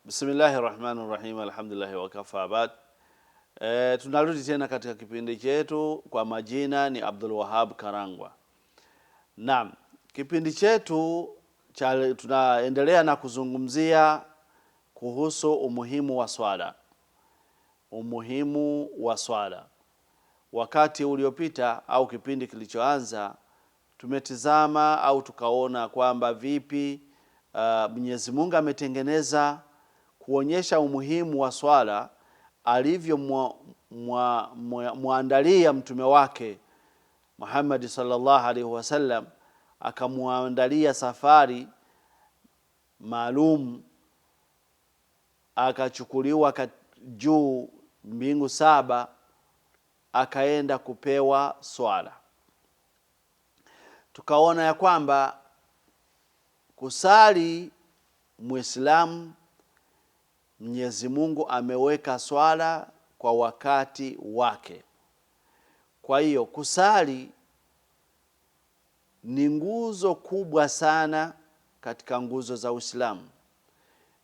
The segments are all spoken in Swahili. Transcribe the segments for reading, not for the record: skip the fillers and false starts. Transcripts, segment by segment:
Bismillahirrahmanirrahim. Alhamdulillah wa kafa ba'd. Tunarudi tena katika kipindi chetu. Kwa majina ni Abdul Wahab Karangwa. Naam, kipindi chetu tunaendelea na kuzungumzia kuhusu umuhimu wa swala. Umuhimu wa swala. Wakati uliopita au kipindi kilichoanza tumetizama au tukaona kwamba vipi Mwenyezi Mungu ametengeneza kuonyesha umuhimu wa swala alivyo muandalia mtume wake Muhammad sallallahu alaihi wasallam, akamuandalia safari maalum, akachukuliwa juu mbingu saba, akaenda kupewa swala. Tukaona ya kwamba kusali Muislamu, Mwenyezi Mungu ameweka swala kwa wakati wake. Kwa hiyo kusali ni nguzo kubwa sana katika nguzo za Uislamu.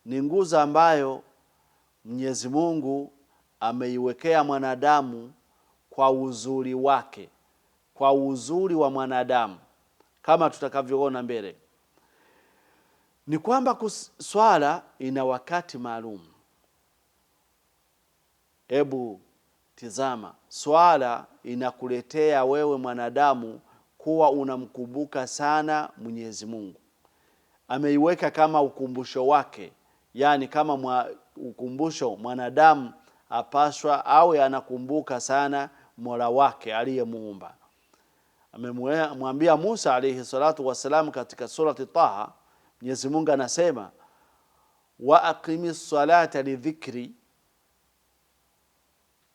Ni nguzo ambayo Mwenyezi Mungu ameiwekea mwanadamu kwa uzuri wake, kwa uzuri wa mwanadamu, kama tutakavyoona mbele. Ni kwamba swala ina wakati maalum. Ebu tizama, swala inakuletea wewe mwanadamu kuwa unamkumbuka sana Mwenyezi Mungu. Ameiweka kama ukumbusho wake, yani kama ukumbusho mwanadamu apaswa awe anakumbuka sana Mola wake aliyemuumba. Amemwambia Musa alayhi salatu wasalam katika surati Taha, Mwenyezi Mungu anasema wa aqimis salata lidhikri,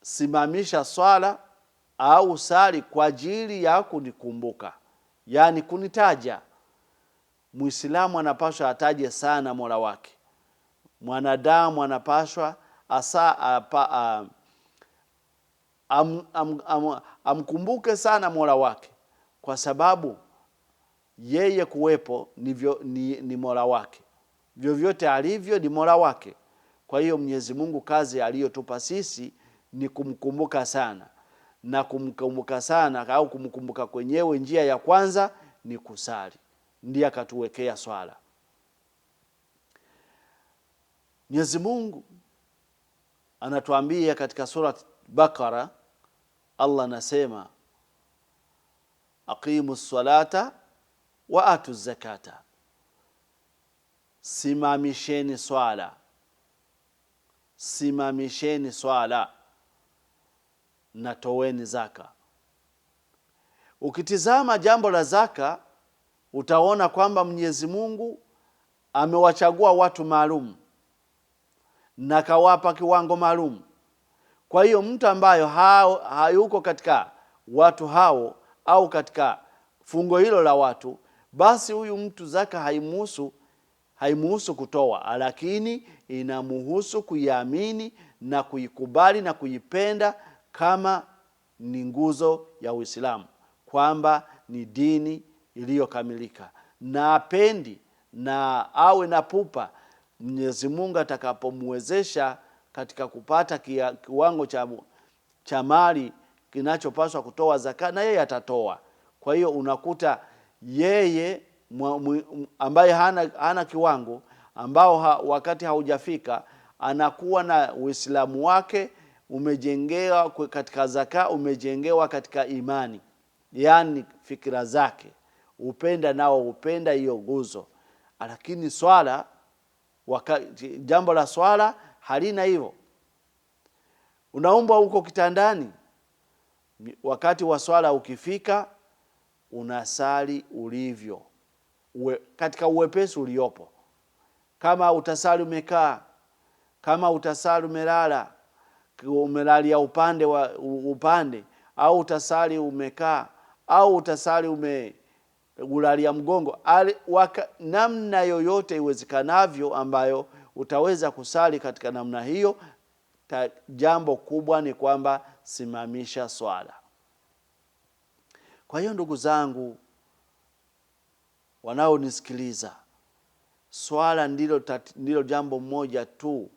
simamisha swala au sali kwa ajili ya kunikumbuka, yani kunitaja. Muislamu anapaswa ataje sana Mola wake. Mwanadamu anapaswa amkumbuke sana Mola wake, kwa sababu yeye kuwepo ni Mola wake. Vyovyote alivyo ni Mola wake. Kwa hiyo Mwenyezi Mungu kazi aliyotupa sisi ni kumkumbuka sana. Na kumkumbuka sana au kumkumbuka kwenyewe, njia ya kwanza ni kusali. Ndiye akatuwekea swala. Mwenyezi Mungu anatuambia katika sura Bakara, Allah anasema aqimus salata wa atu zakata, simamisheni swala, simamisheni swala na toweni zaka. Ukitizama jambo la zaka, utaona kwamba Mwenyezi Mungu amewachagua watu maalum na kawapa kiwango maalum. Kwa hiyo mtu ambaye hayuko katika watu hao au katika fungo hilo la watu, basi huyu mtu zaka haimuhusu kutoa, lakini inamuhusu kuiamini na kuikubali na kuipenda kama ni nguzo ya Uislamu, kwamba ni dini iliyokamilika. Na apendi na awe na pupa Mwenyezi Mungu atakapomwezesha katika kupata kiwango cha mali kinachopaswa kutoa zaka, na yeye atatoa. Kwa hiyo unakuta yeye ambaye hana kiwango, ambao wakati haujafika, anakuwa na Uislamu wake umejengewa katika zaka, umejengewa katika imani, yani fikra zake upenda hiyo nguzo. Lakini swala, jambo la swala halina hivyo. Unaomba huko kitandani, wakati wa swala ukifika, unasali ulivyo, katika uwepesi uliopo. Kama utasali umekaa, kama utasali umelala, umelalia upande, au utasali umekaa, au utasali ulalia mgongo, namna yoyote iwezekanavyo ambayo utaweza kusali katika namna hiyo. Jambo kubwa ni kwamba simamisha swala. Kwa hiyo ndugu zangu wanaonisikiliza, swala ndilo jambo moja tu,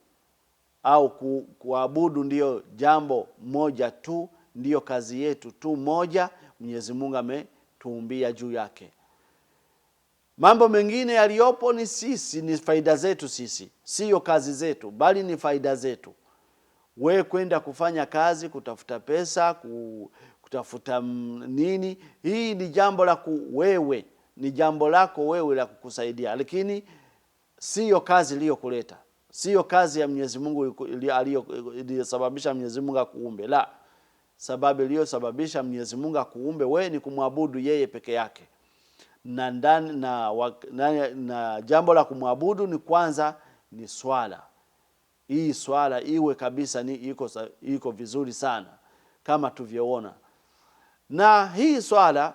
au kuabudu ndiyo jambo moja tu, ndiyo kazi yetu tu moja Mwenyezi Mungu ametuumbia juu yake. Mambo mengine yaliyopo ni sisi, ni faida zetu sisi, sio kazi zetu, bali ni faida zetu. Wewe kwenda kufanya kazi, kutafuta pesa, kutafuta nini, hii ni jambo la wewe, ni jambo lako wewe la kukusaidia, lakini sio kazi iliyokuleta, sio kazi ya Mwenyezi Mungu iliyosababisha Mwenyezi Mungu akuumbe. La, sababu iliyosababisha Mwenyezi Mungu akuumbe wewe ni kumwabudu yeye peke yake. Na jambo la kumwabudu ni kwanza ni swala. Hii swala iwe kabisa iko vizuri sana kama tuvyoona. Na hii swala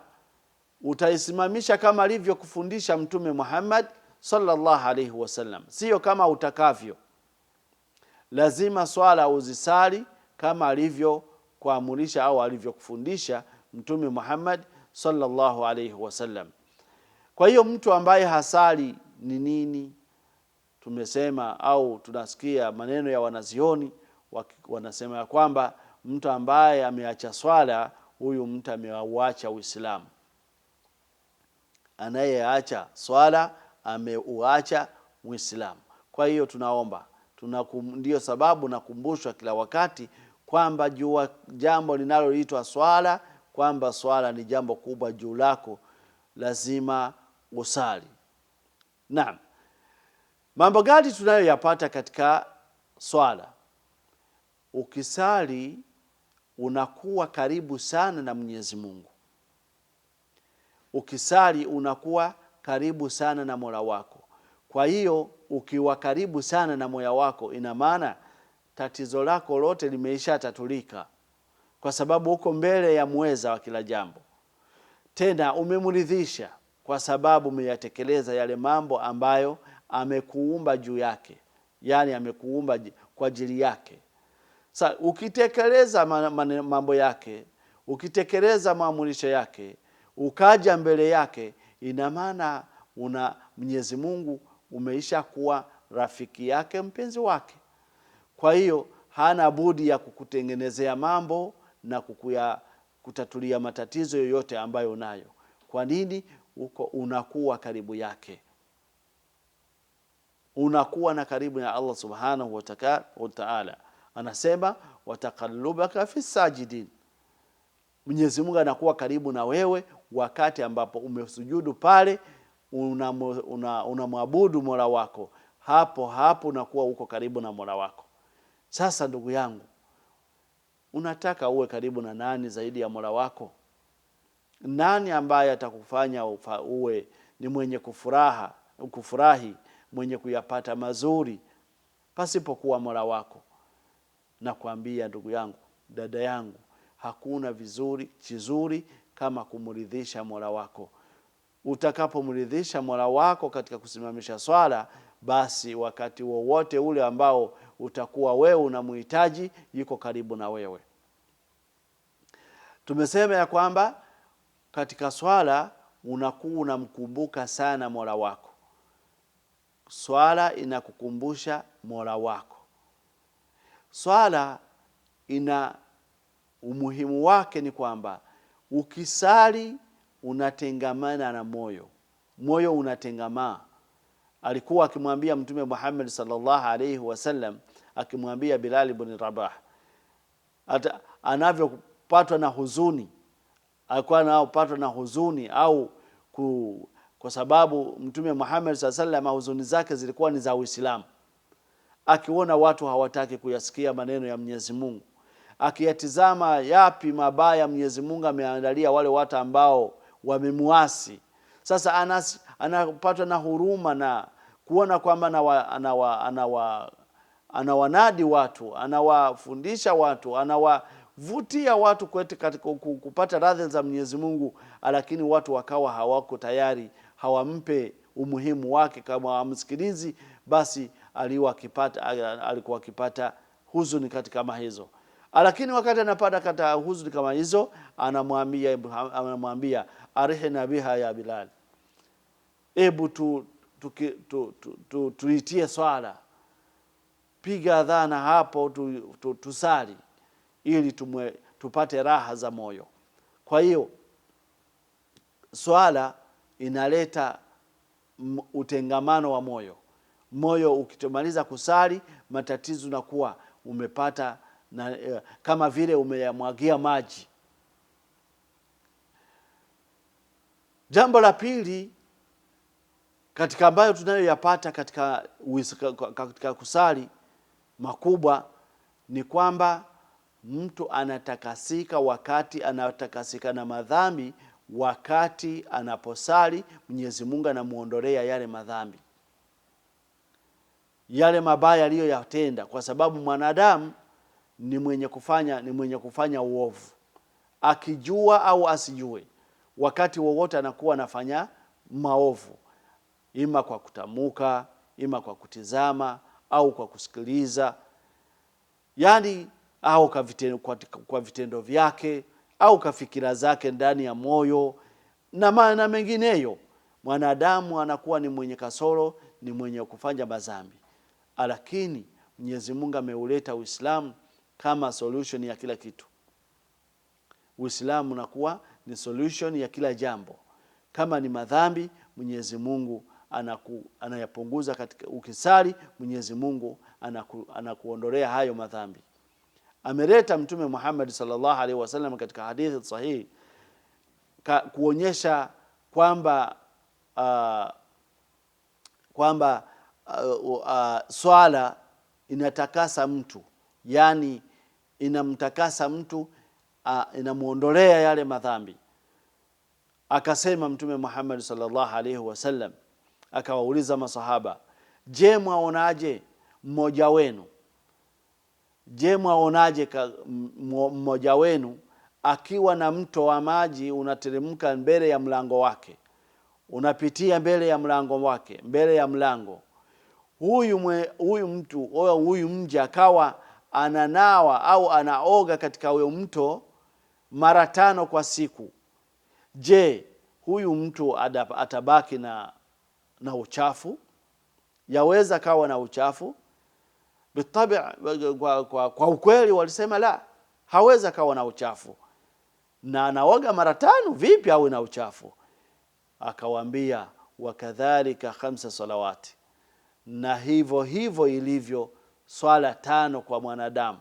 utaisimamisha kama alivyokufundisha Mtume Muhammad sallallahu alaihi wasallam, sio kama utakavyo. Lazima swala uzisali kama alivyokuamurisha au alivyokufundisha Mtume Muhammad sallallahu alaihi wasallam. Kwa hiyo mtu ambaye hasali ni nini? Tumesema au tunasikia maneno ya wanazioni wanasema ya kwamba mtu ambaye ameacha swala, huyu mtu ameuacha Uislamu. Anayeacha swala ameuacha Uislamu. Kwa hiyo tunaomba, ndio sababu nakumbushwa kila wakati kwamba jua jambo linaloitwa swala, kwamba swala ni jambo kubwa juu lako, lazima usali. Naam. Mambo gani tunayoyapata katika swala? Ukisali unakuwa karibu sana na Mwenyezi Mungu. Ukisali unakuwa karibu sana na Mola wako. Kwa hiyo ukiwa karibu sana na Mola wako, ina maana tatizo lako lote limeisha tatulika, kwa sababu uko mbele ya muweza wa kila jambo. Tena umemridhisha kwa sababu umeyatekeleza yale mambo ambayo amekuumba juu yake, yani amekuumba kwa ajili yake. Sasa ukitekeleza mambo yake, ukitekeleza maamurisho yake, ukaja mbele yake, ina maana Mwenyezi Mungu umeisha kuwa rafiki yake, mpenzi wake. Kwa hiyo hana budi ya kukutengenezea mambo na kutatulia matatizo yoyote ambayo unayo. Kwa nini? Unakuwa karibu yake, unakuwa na karibu na Allah subhanahu wa ta'ala. Anasema wataqallubaka fi sajidin, Mwenyezi Mungu anakuwa karibu na wewe wakati ambapo umesujudu pale, unamwabudu Mola wako. Hapo unakuwa uko karibu na Mola wako. Sasa ndugu yangu, unataka uwe karibu na nani zaidi ya Mola wako? Nani ambaye atakufanya uwe ni mwenye kufurahi, mwenye kuyapata mazuri pasipokuwa Mola wako? Na kuambia ndugu yangu, dada yangu, hakuna kizuri kama kumridhisha Mola wako. Utakapomridhisha Mola wako katika kusimamisha swala, basi wakati wowote ule ambao utakuwa wewe unamhitaji, yuko karibu na wewe. Tumesema ya kwamba katika swala unakuwa unamkumbuka sana Mola wako. Swala inakukumbusha Mola wako. Swala ina umuhimu wake ni kwamba ukisali unatengamana na moyo unatengamaa. Alikuwa akimwambia Mtume Muhammad sallallahu alaihi wasallam, akimwambia Bilal ibn Rabah anavyopatwa na huzuni, alikuwa anapatwa na huzuni kwa sababu Mtume Muhammad sallallahu alaihi wasallam huzuni zake zilikuwa ni za Uislamu. Akiona watu hawataki kuyasikia maneno ya Mwenyezi Mungu, akiyatizama yapi mabaya Mwenyezi Mungu ameandalia wale watu ambao wamemuasi. Sasa anapatwa na huruma na kuona kwamba anawanadi watu, anawafundisha watu, anawavutia watu katika kupata radhi za Mwenyezi Mungu, lakini watu wakawa hawako tayari, hawampe umuhimu wake, kama amsikilizi, basi alikuwa akipata huzuni katika hizo. Lakini wakati anapata kata huzuni kama hizo, anamwambia arihna biha ya Bilal, ebu tuitie swala, piga adhana hapo, tusali ili tupate raha za moyo. Kwa hiyo swala inaleta utengamano wa moyo. Moyo ukitomaliza kusali, matatizo nakuwa umepata kama vile umeyamwagia maji. Jambo la pili katika ambayo tunayoyapata katika kusali makubwa ni kwamba mtu anatakasika wakati anatakasika na madhambi. Wakati anaposali, Mwenyezi Mungu anamuondolea yale madhambi, yale mabaya aliyoyatenda, kwa sababu mwanadamu ni mwenye kufanya uovu, akijua au asijue. Wakati wowote anakuwa anafanya maovu, ima kwa kutamuka, ima kwa kutizama, au kwa kusikiliza, yani au kwa vitendo vyake, au kwa fikira zake ndani ya moyo na mengineyo. Mwanadamu anakuwa ni mwenye kasoro, ni mwenye kufanya madhambi. Lakini Mwenyezi Mungu ameuleta Uislamu kama solution ya kila kitu. Uislamu unakuwa ni solution ya kila jambo. Kama ni madhambi, Mwenyezi Mungu anayapunguza katika ukisali, Mwenyezi Mungu anakuondolea hayo madhambi. Ameleta Mtume Muhammad sallallahu alaihi wasallam katika hadithi sahihi kuonyesha kwamba swala inatakasa mtu, yani inamtakasa mtu, inamuondolea yale madhambi. Akasema Mtume Muhammad sallallahu alaihi wasallam, akawauliza masahaba, je, mwaonaje mmoja wenu mmoja wenu akiwa na mto wa maji unateremka mbele ya mlango wake, unapitia mbele ya mlango wake, mbele ya mlango, huyu mja akawa ananawa au anaoga katika huyo mto mara 5 kwa siku, je, huyu mtu atabaki na uchafu? Yaweza kawa na uchafu? Bitabi, kwa ukweli walisema la, haweza kawa na uchafu, na anaoga mara 5, vipi awe na uchafu? Akawaambia, wakadhalika 5 salawati, na hivyo ilivyo swala 5 kwa mwanadamu.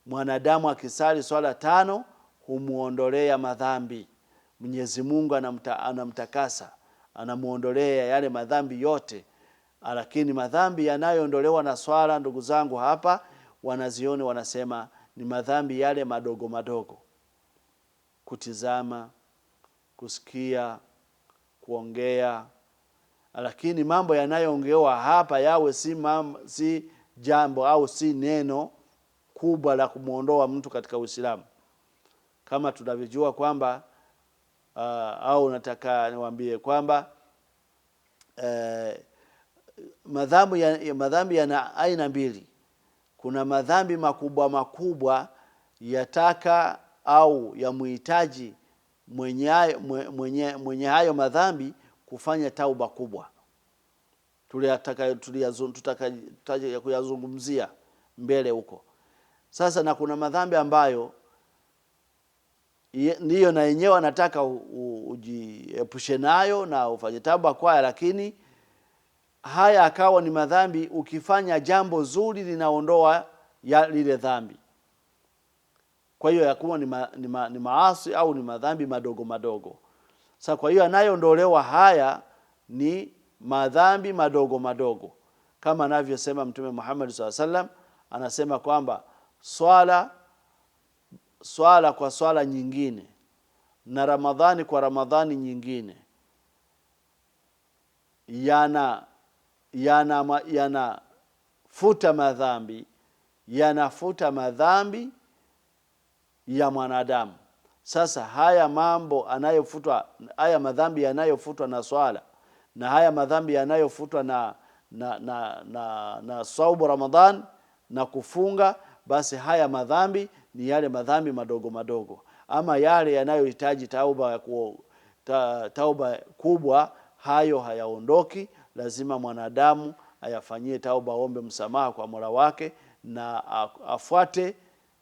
Mwanadamu akisali swala 5 humuondolea madhambi. Mwenyezi Mungu anamtakasa, anamuondolea yale madhambi yote. Lakini madhambi yanayoondolewa na swala, ndugu zangu, hapa wanazioni wanasema ni madhambi yale madogo madogo: kutizama, kusikia, kuongea. Lakini mambo yanayoongewa hapa yawe si jambo au si neno kubwa la kumuondoa mtu katika Uislamu. Kama tunavyojua kwamba au nataka niwaambie kwamba madhambi yana aina mbili. Kuna madhambi makubwa yataka au yamuhitaji mwenye hayo madhambi kufanya tauba kubwa. Tutaka kuyazungumzia mbele huko. Sasa na kuna madhambi ambayo ndiyo na yenyewe anataka ujiepushe nayo na ufanye tauba kwaya, lakini haya akawa ni madhambi, ukifanya jambo zuri linaondoa lile dhambi. Kwa hiyo yakuwa ni maasi au ni madhambi madogo madogo. Sasa kwa hiyo anayoondolewa haya ni madhambi madogo madogo, kama anavyosema Mtume Muhammad sallallahu alaihi wasallam. Anasema kwamba swala kwa swala nyingine na Ramadhani kwa Ramadhani nyingine yanafuta madhambi ya mwanadamu. Sasa haya mambo anayofutwa, haya madhambi yanayofutwa na swala, na haya madhambi yanayofutwa na saumu Ramadhan na kufunga, basi haya madhambi ni yale madhambi madogo madogo. Ama yale yanayohitaji tauba kubwa, hayo hayaondoki, lazima mwanadamu ayafanyie tauba, ombe msamaha kwa Mola wake, na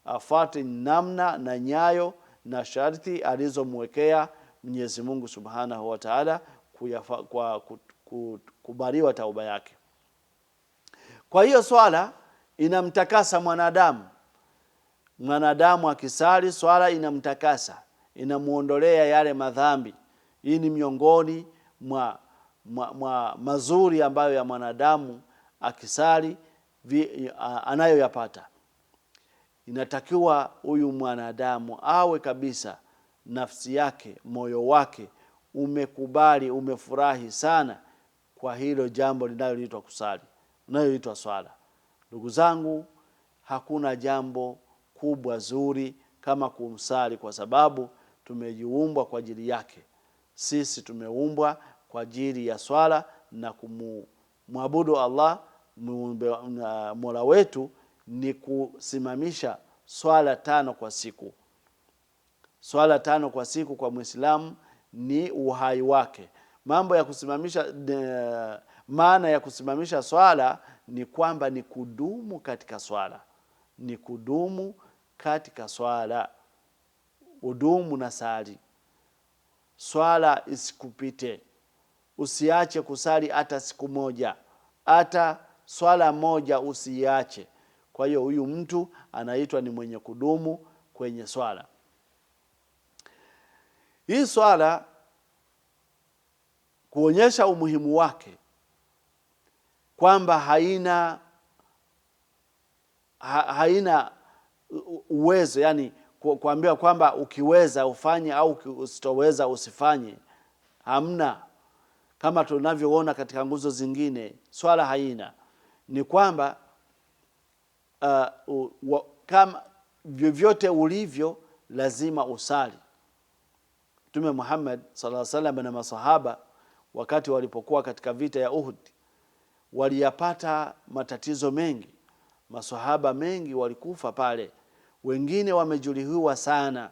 afuate namna na nyayo na sharti alizomwekea Mwenyezi Mungu Subhanahu wa Ta'ala kwa kubaliwa tauba yake. Kwa hiyo swala inamtakasa mwanadamu. Mwanadamu akisali, swala inamtakasa, inamuondolea yale madhambi. Hii ni miongoni mwa mazuri ambayo ya mwanadamu akisali anayoyapata. Inatakiwa huyu mwanadamu awe kabisa nafsi yake, moyo wake umekubali, umefurahi sana kwa hilo jambo linaloitwa kusali, linaloitwa swala. Ndugu zangu, hakuna jambo kubwa zuri kama kumsali, kwa sababu tumejiumbwa kwa ajili yake. Sisi tumeumbwa kwa ajili ya swala na kumwabudu Allah Mola wetu ni kusimamisha swala 5 kwa siku. Swala 5 kwa siku kwa Muislamu ni uhai wake. Mambo ya kusimamisha, maana ya kusimamisha swala ni kwamba ni kudumu katika swala. Ni kudumu katika swala. Udumu na sali. Swala isikupite. Usiache kusali hata siku moja. Hata swala moja usiache. Kwa hiyo huyu mtu anaitwa ni mwenye kudumu kwenye swala. Hii swala kuonyesha umuhimu wake, kwamba haina uwezo, yani kuambiwa kwamba ukiweza ufanye au usitoweza usifanye. Hamna. Kama tunavyoona katika nguzo zingine, swala haina. Ni kwamba kama vyovyote ulivyo lazima usali. Mtume Muhammad sallallahu alaihi wasallam na masahaba wakati walipokuwa katika vita ya Uhud waliyapata matatizo mengi. Masahaba mengi walikufa pale, wengine wamejeruhiwa sana.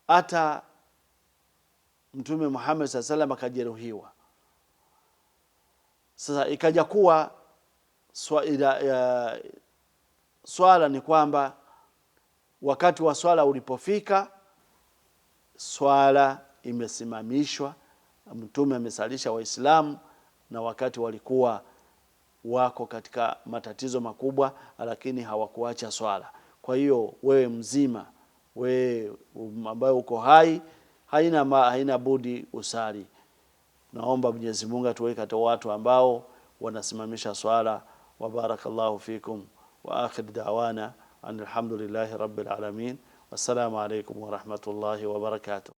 Hata Mtume Muhammad sallallahu alaihi wasallam akajeruhiwa. Sasa ikaja kuwa swala ni kwamba wakati wa swala ulipofika, swala imesimamishwa. Mtume amesalisha Waislamu na wakati walikuwa wako katika matatizo makubwa, lakini hawakuacha swala. Kwa hiyo wewe mzima, wewe ambaye uko hai, haina budi usali. Naomba Mwenyezi Mungu atuweke kati watu ambao wanasimamisha swala. Wa barakallahu fikum wa akhir da'wana alhamdulillahi rabbil alamin. Wassalamu alaykum wa rahmatullahi wa barakatuh.